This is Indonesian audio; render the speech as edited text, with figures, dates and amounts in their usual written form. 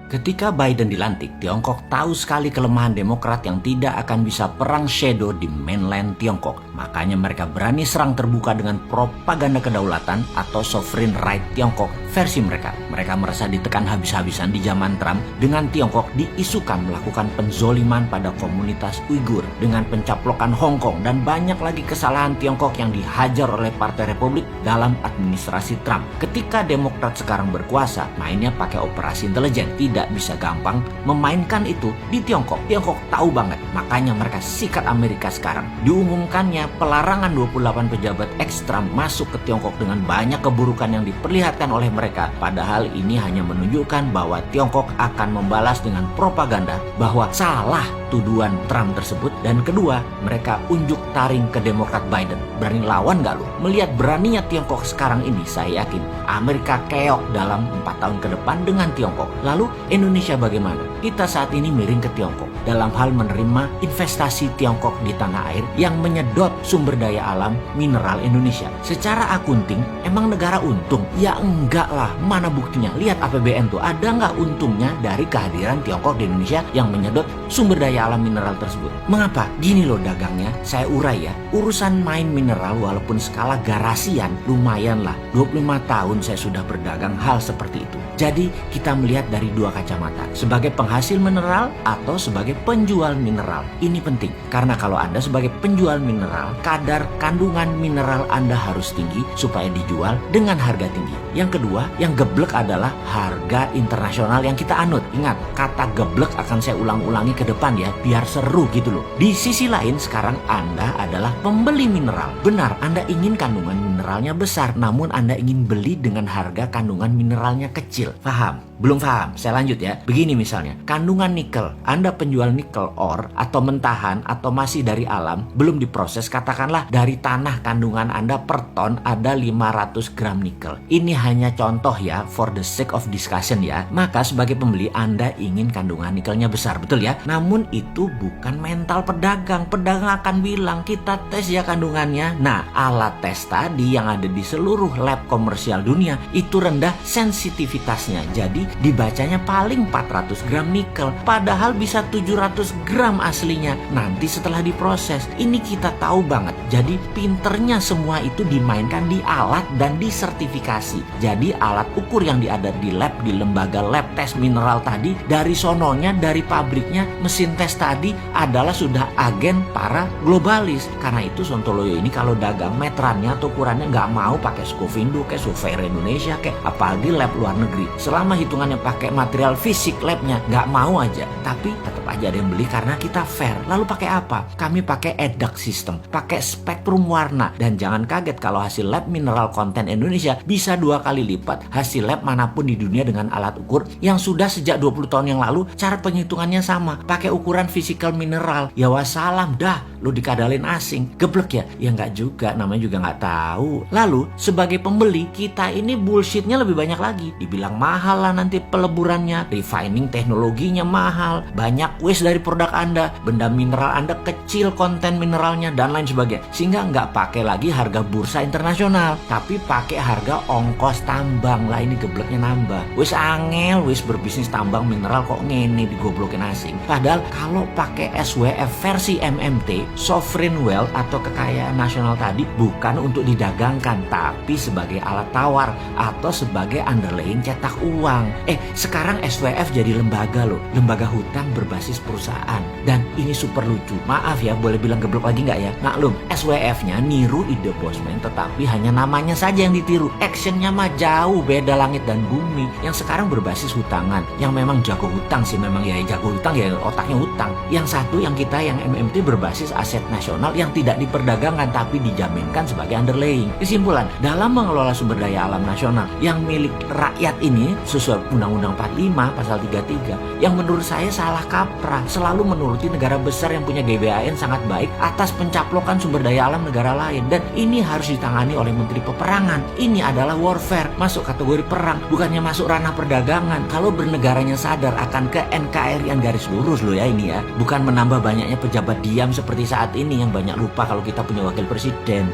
Ketika Biden dilantik, Tiongkok tahu sekali kelemahan Demokrat yang tidak akan bisa perang shadow di mainland Tiongkok. Makanya mereka berani serang terbuka dengan propaganda kedaulatan atau sovereign right Tiongkok versi mereka. Mereka merasa ditekan habis-habisan di zaman Trump dengan Tiongkok diisukan melakukan penzoliman pada komunitas Uighur dengan pencaplokan Hong Kong dan banyak lagi kesalahan Tiongkok yang dihajar oleh Partai Republik dalam administrasi Trump. Ketika Demokrat sekarang berkuasa, mainnya pakai operasi intelijen. Tidak bisa gampang memainkan itu di Tiongkok. Tiongkok tahu banget, makanya mereka sikat Amerika sekarang. Diumumkannya pelarangan 28 pejabat ex-Trump masuk ke Tiongkok dengan banyak keburukan yang diperlihatkan oleh mereka. Padahal ini hanya menunjukkan bahwa Tiongkok akan membalas dengan propaganda bahwa salah tuduhan Trump tersebut. Dan kedua, mereka unjuk taring ke Demokrat Biden. Berani lawan gak lu? Melihat beraninya Tiongkok sekarang ini, saya yakin Amerika keok dalam 4 tahun ke depan dengan Tiongkok. Lalu Indonesia bagaimana? Kita saat ini miring ke Tiongkok dalam hal menerima investasi Tiongkok di tanah air yang menyedot sumber daya alam mineral Indonesia. Secara akunting, emang negara untung? Ya enggak lah, mana buktinya? Lihat APBN tuh, ada nggak untungnya dari kehadiran Tiongkok di Indonesia yang menyedot sumber daya alam mineral tersebut? Mengapa? Gini loh dagangnya, saya urai ya. Urusan main mineral walaupun skala garasian lumayan lah. 25 tahun saya sudah berdagang hal seperti itu. Jadi kita melihat dari dua kacamata, sebagai penghasil mineral atau sebagai penjual mineral. Ini penting, karena kalau Anda sebagai penjual mineral, kadar kandungan mineral Anda harus tinggi supaya dijual dengan harga tinggi. Yang kedua, yang geblek adalah harga internasional yang kita anut. Ingat, kata geblek akan saya ulang-ulangi ke depan ya, biar seru gitu loh. Di sisi lain, sekarang Anda adalah pembeli mineral. Benar, Anda ingin kandungan mineralnya besar, namun Anda ingin beli dengan harga kandungan mineralnya kecil. Paham? Belum paham? Saya lanjut ya. Begini misalnya, kandungan nikel, Anda penjual nikel ore atau mentahan atau masih dari alam, belum diproses, katakanlah dari tanah kandungan Anda per ton ada 500 gram nikel. Ini hanya contoh ya, for the sake of discussion ya. Maka sebagai pembeli Anda ingin kandungan nikelnya besar, betul ya? Namun itu bukan mental pedagang. Pedagang akan bilang, kita tes ya kandungannya. Nah, alat tes tadi yang ada di seluruh lab komersial dunia itu rendah sensitivitasnya. Jadi dibacanya paling 400 gram nikel, padahal bisa 700 gram aslinya nanti setelah diproses. Ini kita tahu banget. Jadi pinternya semua itu dimainkan di alat dan di sertifikasi. Jadi alat ukur yang ada di lab, di lembaga lab tes mineral tadi, dari sononya, dari pabriknya, mesin tes tadi adalah sudah agen para globalis. Karena itu Sontoloyo ini kalau dagang meterannya atau ukurannya nggak mau pakai Scofindo kayak Surveyor Indonesia kayak apalagi lab luar negeri. Selama hitungannya pakai material fisik labnya, nggak mau aja. Tapi tetap aja ada yang beli karena kita fair. Lalu pakai apa? Kami pakai EDAC system, pakai spektrum warna. Dan jangan kaget kalau hasil lab mineral content Indonesia bisa 2 kali lipat hasil lab manapun di dunia dengan alat ukur yang sudah sejak 20 tahun yang lalu cara penghitungannya sama. Pakai ukuran physical mineral. Ya wassalam dah, lu dikadalin asing. Geblek ya? Ya nggak juga, namanya juga nggak tahu. Lalu sebagai pembeli, kita ini bullshitnya lebih banyak lagi. Dibilang mahal lah nanti peleburannya, refining teknologinya mahal, banyak waste dari produk Anda, benda mineral Anda kecil konten mineralnya dan lain sebagainya. Sehingga nggak pakai lagi harga bursa internasional, tapi pakai harga ongkos tambang. Lah ini gebleknya nambah. Wis angel, wis berbisnis tambang mineral kok ngene digoblokin asing. Padahal kalau pakai SWF versi MMT, sovereign wealth atau kekayaan nasional tadi bukan untuk didagangkan, tapi sebagai alat tawar atau sebagai underlying cetak uang. Sekarang SWF jadi lembaga loh, lembaga hutang berbasis perusahaan. Dan ini super lucu. Maaf ya, boleh bilang geblok lagi nggak ya? Maklum, SWF-nya niru ide Bosman, tetapi hanya namanya saja yang ditiru. Actionnya mah jauh beda langit dan bumi. Yang sekarang berbasis hutangan, yang memang jago hutang sih, memang ya jago hutang ya otaknya hutang. Yang satu yang kita yang MMT berbasis aset nasional yang tidak diperdagangkan tapi dijaminkan sebagai underlying. Kesimpulan, dalam mengelola sumber daya alam nasional yang milik rakyat ini sesuai Undang-Undang 45 pasal 33 yang menurut saya salah kaprah, selalu menuruti negara besar yang punya GBHN sangat baik atas pencaplokan sumber daya alam negara lain. Dan ini harus ditangani oleh Menteri Peperangan. Ini adalah warfare, masuk kategori perang, bukannya masuk ranah perdagangan. Kalau bernegaranya sadar akan ke NKRI-an garis lurus loh ya ini ya, bukan menambah banyaknya pejabat diam seperti saat ini yang banyak lupa kalau kita punya wakil presiden.